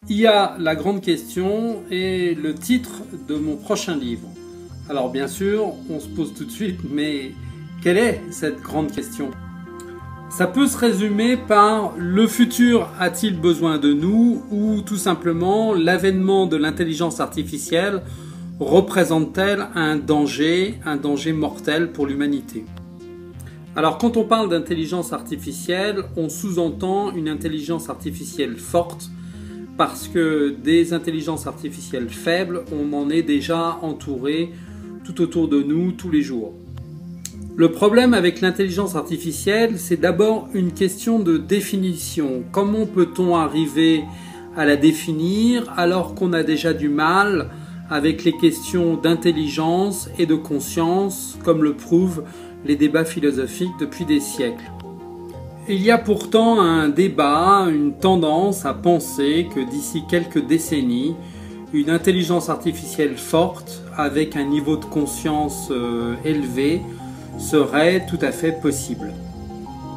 IA, la grande question est le titre de mon prochain livre. Alors bien sûr, on se pose tout de suite, mais quelle est cette grande question? Ça peut se résumer par le futur a-t-il besoin de nous ou tout simplement l'avènement de l'intelligence artificielle représente-t-elle un danger mortel pour l'humanité? Alors quand on parle d'intelligence artificielle, on sous-entend une intelligence artificielle forte parce que des intelligences artificielles faibles, on en est déjà entouré tout autour de nous tous les jours. Le problème avec l'intelligence artificielle, c'est d'abord une question de définition. Comment peut-on arriver à la définir alors qu'on a déjà du mal avec les questions d'intelligence et de conscience, comme le prouvent les débats philosophiques depuis des siècles? Il y a pourtant un débat, une tendance à penser que d'ici quelques décennies, une intelligence artificielle forte, avec un niveau de conscience élevé, serait tout à fait possible.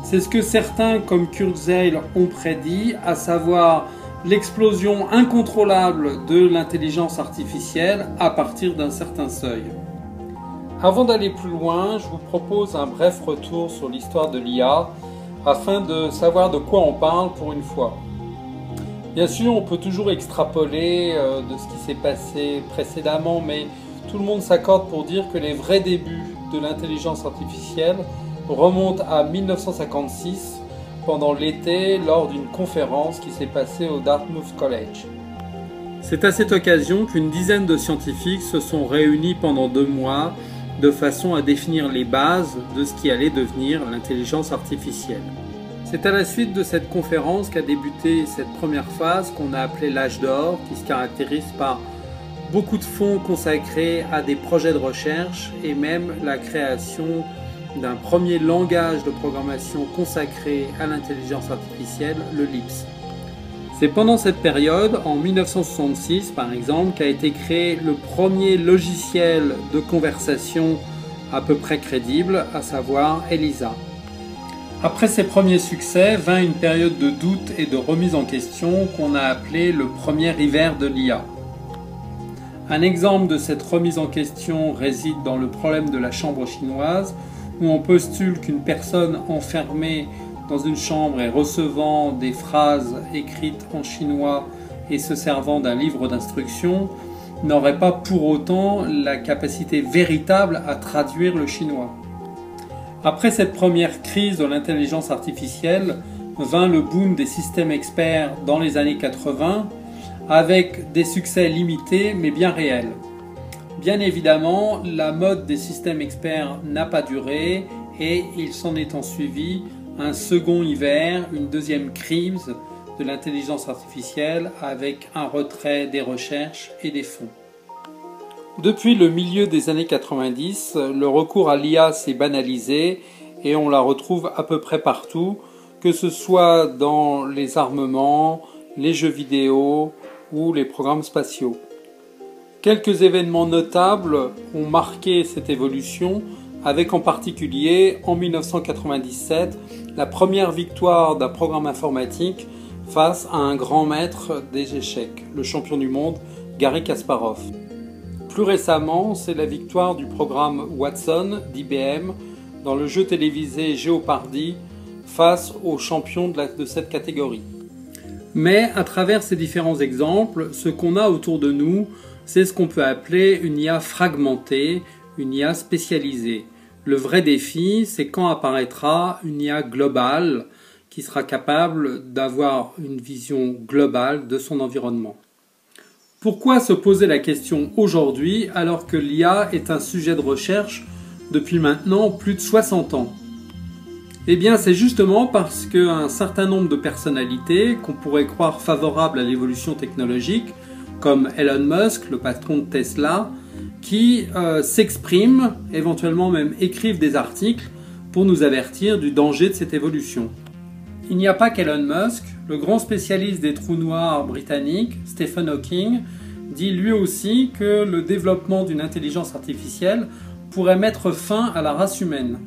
C'est ce que certains comme Kurzweil ont prédit, à savoir l'explosion incontrôlable de l'intelligence artificielle à partir d'un certain seuil. Avant d'aller plus loin, je vous propose un bref retour sur l'histoire de l'IA, afin de savoir de quoi on parle pour une fois. Bien sûr, on peut toujours extrapoler de ce qui s'est passé précédemment, mais tout le monde s'accorde pour dire que les vrais débuts de l'intelligence artificielle remontent à 1956, pendant l'été, lors d'une conférence qui s'est passée au Dartmouth College. C'est à cette occasion qu'une dizaine de scientifiques se sont réunis pendant 2 mois de façon à définir les bases de ce qui allait devenir l'intelligence artificielle. C'est à la suite de cette conférence qu'a débuté cette première phase qu'on a appelée l'âge d'or, qui se caractérise par beaucoup de fonds consacrés à des projets de recherche et même la création d'un premier langage de programmation consacré à l'intelligence artificielle, le LIPS. C'est pendant cette période, en 1966 par exemple, qu'a été créé le premier logiciel de conversation à peu près crédible, à savoir ELIZA. Après ces premiers succès, vint une période de doute et de remise en question qu'on a appelée le premier hiver de l'IA. Un exemple de cette remise en question réside dans le problème de la chambre chinoise, où on postule qu'une personne enfermée dans une chambre et recevant des phrases écrites en chinois et se servant d'un livre d'instructions n'aurait pas pour autant la capacité véritable à traduire le chinois. Après cette première crise de l'intelligence artificielle, vint le boom des systèmes experts dans les années 80, avec des succès limités mais bien réels. Bien évidemment, la mode des systèmes experts n'a pas duré et il s'en est ensuivi un second hiver, une deuxième crise de l'intelligence artificielle avec un retrait des recherches et des fonds. Depuis le milieu des années 90, le recours à l'IA s'est banalisé et on la retrouve à peu près partout, que ce soit dans les armements, les jeux vidéo ou les programmes spatiaux. Quelques événements notables ont marqué cette évolution, avec en particulier, en 1997, la première victoire d'un programme informatique face à un grand maître des échecs, le champion du monde, Garry Kasparov. Plus récemment, c'est la victoire du programme Watson d'IBM dans le jeu télévisé Jeopardy face aux champions de cette catégorie. Mais à travers ces différents exemples, ce qu'on a autour de nous, c'est ce qu'on peut appeler une IA fragmentée, une IA spécialisée. Le vrai défi, c'est quand apparaîtra une IA globale qui sera capable d'avoir une vision globale de son environnement. Pourquoi se poser la question aujourd'hui alors que l'IA est un sujet de recherche depuis maintenant plus de 60 ans? Eh bien, c'est justement parce qu'un certain nombre de personnalités qu'on pourrait croire favorables à l'évolution technologique, comme Elon Musk, le patron de Tesla, qui s'expriment, éventuellement même écrivent des articles pour nous avertir du danger de cette évolution. Il n'y a pas qu'Elon Musk, le grand spécialiste des trous noirs britannique, Stephen Hawking, dit lui aussi que le développement d'une intelligence artificielle pourrait mettre fin à la race humaine.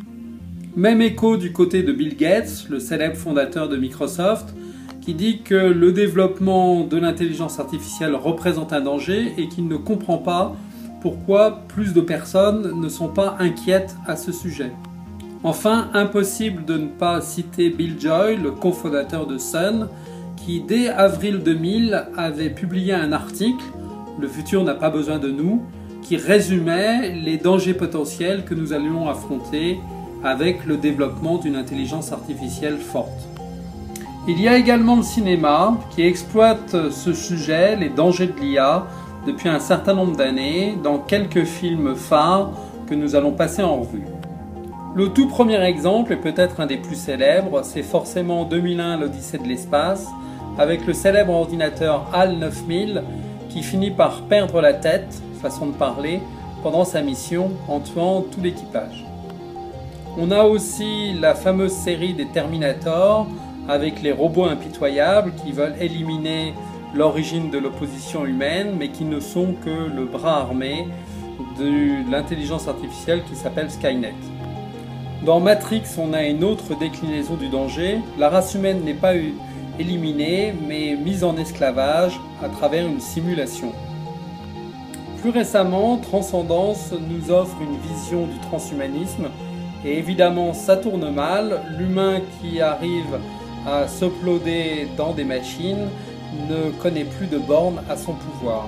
Même écho du côté de Bill Gates, le célèbre fondateur de Microsoft, qui dit que le développement de l'intelligence artificielle représente un danger et qu'il ne comprend pas pourquoi plus de personnes ne sont pas inquiètes à ce sujet. Enfin, impossible de ne pas citer Bill Joy, le cofondateur de Sun, qui dès avril 2000 avait publié un article « Le futur n'a pas besoin de nous » qui résumait les dangers potentiels que nous allions affronter avec le développement d'une intelligence artificielle forte. Il y a également le cinéma qui exploite ce sujet, les dangers de l'IA, depuis un certain nombre d'années, dans quelques films phares que nous allons passer en revue. Le tout premier exemple, et peut-être un des plus célèbres, c'est forcément 2001 l'Odyssée de l'espace, avec le célèbre ordinateur HAL 9000 qui finit par perdre la tête, façon de parler, pendant sa mission en tuant tout l'équipage. On a aussi la fameuse série des Terminator, avec les robots impitoyables qui veulent éliminer l'origine de l'opposition humaine, mais qui ne sont que le bras armé de l'intelligence artificielle qui s'appelle Skynet. Dans Matrix, on a une autre déclinaison du danger. La race humaine n'est pas éliminée, mais mise en esclavage à travers une simulation. Plus récemment, Transcendance nous offre une vision du transhumanisme, et évidemment ça tourne mal. L'humain qui arrive à s'uploader dans des machines ne connaît plus de bornes à son pouvoir.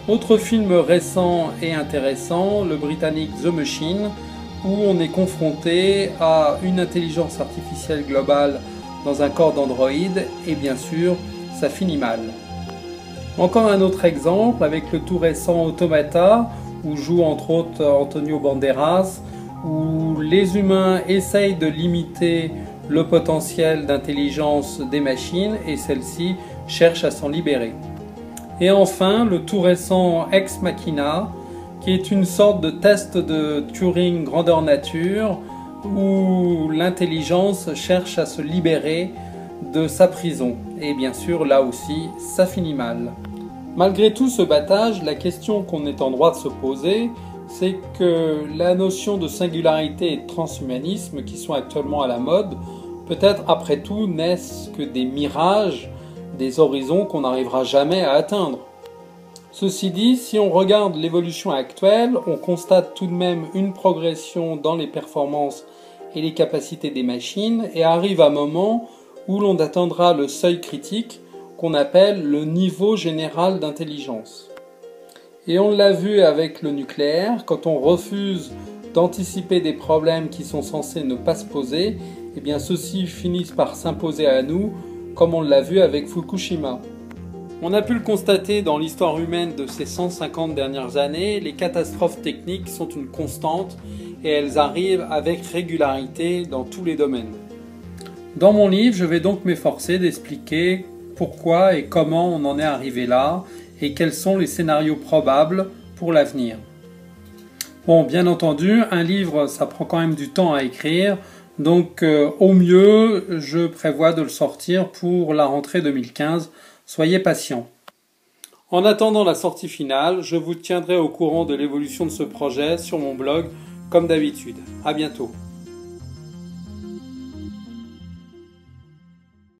Autre film récent et intéressant, le britannique The Machine, où on est confronté à une intelligence artificielle globale dans un corps d'androïde, et bien sûr, ça finit mal. Encore un autre exemple avec le tout récent Automata, où joue entre autres Antonio Banderas, où les humains essayent de limiter le potentiel d'intelligence des machines et celles-ci cherchent à s'en libérer. Et enfin, le tout récent Ex Machina, qui est une sorte de test de Turing grandeur nature, où l'intelligence cherche à se libérer de sa prison. Et bien sûr, là aussi, ça finit mal. Malgré tout ce battage, la question qu'on est en droit de se poser, c'est que la notion de singularité et de transhumanisme qui sont actuellement à la mode, peut-être après tout n'est-ce que des mirages, des horizons qu'on n'arrivera jamais à atteindre. Ceci dit, si on regarde l'évolution actuelle, on constate tout de même une progression dans les performances et les capacités des machines et arrive un moment où l'on atteindra le seuil critique qu'on appelle le niveau général d'intelligence. Et on l'a vu avec le nucléaire, quand on refuse d'anticiper des problèmes qui sont censés ne pas se poser, eh bien ceux-ci finissent par s'imposer à nous, comme on l'a vu avec Fukushima. On a pu le constater dans l'histoire humaine de ces 150 dernières années, les catastrophes techniques sont une constante et elles arrivent avec régularité dans tous les domaines. Dans mon livre, je vais donc m'efforcer d'expliquer pourquoi et comment on en est arrivé là et quels sont les scénarios probables pour l'avenir. Bon, bien entendu, un livre, ça prend quand même du temps à écrire, donc au mieux, je prévois de le sortir pour la rentrée 2015. Soyez patients. En attendant la sortie finale, je vous tiendrai au courant de l'évolution de ce projet sur mon blog, comme d'habitude. À bientôt.